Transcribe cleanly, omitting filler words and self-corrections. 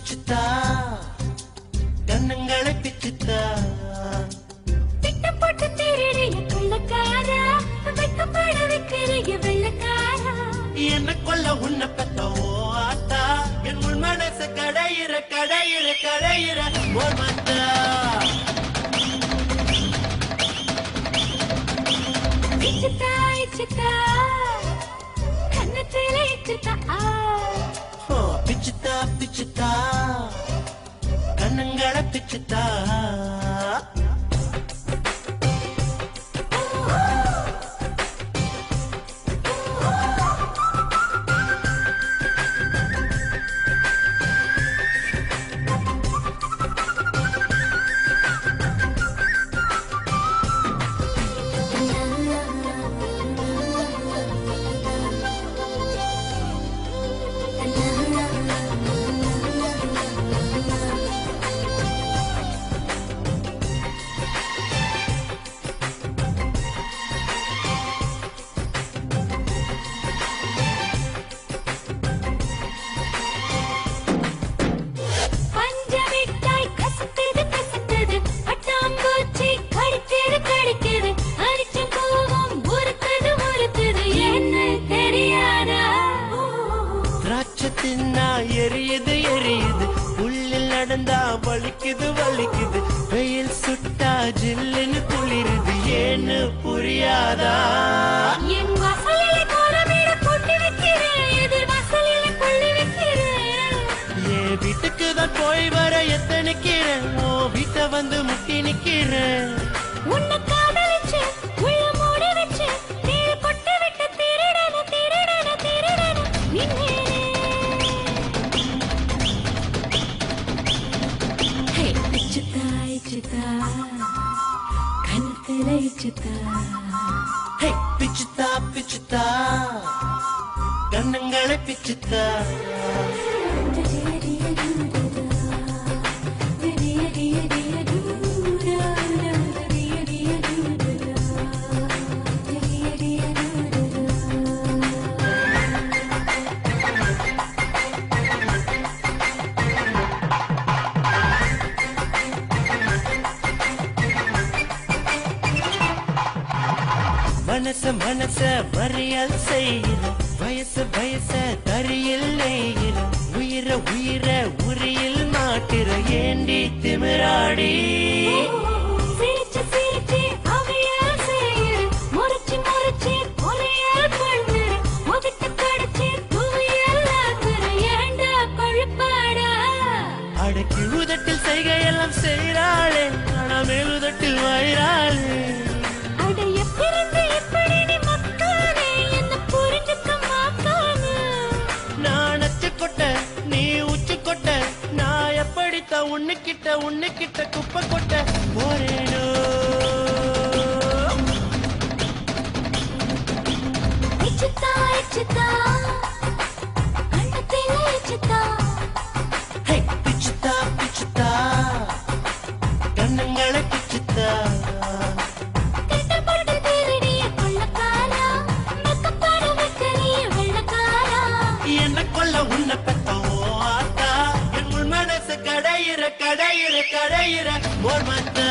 பிச்சுத்தா கண்ணங்களை பிச்சுத்தா திட்டம் போட்டு திருடிய கொள்ளக்காரா வெக்கப்பட வைக்கிறிய வெள்ளக்காரா என்ன கொல்ல உன்னை பெத்த ஓ ஆத்தா என் உள் மனச கடையிற கடையிற கடையிற ஓ மாத்தா இச்சுத்தா இச்சுத்தா கண்ணத்தில இச்சுத்தா பிச்சுத்தா பிச்சுத்தா கண்ணங்களை பிச்சுத்தா எரியுது எரியுது உள்ளில் நடந்தா வலிக்குது வலிக்குது வெயில் சுட்டா ஜில்லுன்னு குளிருது ஏன்னு புரியாதா என் வாசலில கோலமேட கொண்டு வைக்கிறேன் எதிர் வாசலில கொள்ளி வைக்கிறேன் என் வீட்டுக்கு தான் போய் வர எத்தனைக்கிறேன் ஓ வீட்டை வந்து முட்டி நிக்கிறேன் உன்னை காதலிச்சு உள்ள மூடி வச்சு நீர் கொட்டு விட்டு திருடன திருடன திருடன நின்னே பிச்சுத்தா பிச்சுத்தா கண்ணங்களை பிச்சுத்தா மனச மனச மறியல் செய்கிற வயசு வயச தரியில் நெய்கிற உயிர உயிர உரியில் மாட்டிற ஏண்டி திமிராடி சிரிச்சு சிரிச்சு அவையால் செய்கிற முறைச்சு முறைச்சு பொறையால் பண்ணுற முகத்தை கடிச்சு தூவியல் ஆக்குற ஏண்டா கொழுப்பாடா அடக்கி உதட்டில் செய்கையெல்லாம் செய்கிறாளே ஆனா மேலுதட்டில் வாயிறாளே உன்னுக்கிட்ட குப்பை கொட்ட போரேனோ இச்சுத்தா இச்சுத்தா கண்ணத்தில இச்சுத்தா பிச்சுத்தா பிச்சுத்தா கண்ணங்களை பிச்சுத்தா திட்டம் போட்டு திருடிய கொள்ளக்காரா வெக்கப்பட வைக்கிறிய வெள்ளக்காரா என்ன கொல்ல உன்னை பெத்த ஓ ஆத்தா என் உள் மனச கடையிற கடையிற கடையிற ஓர் மாத்தா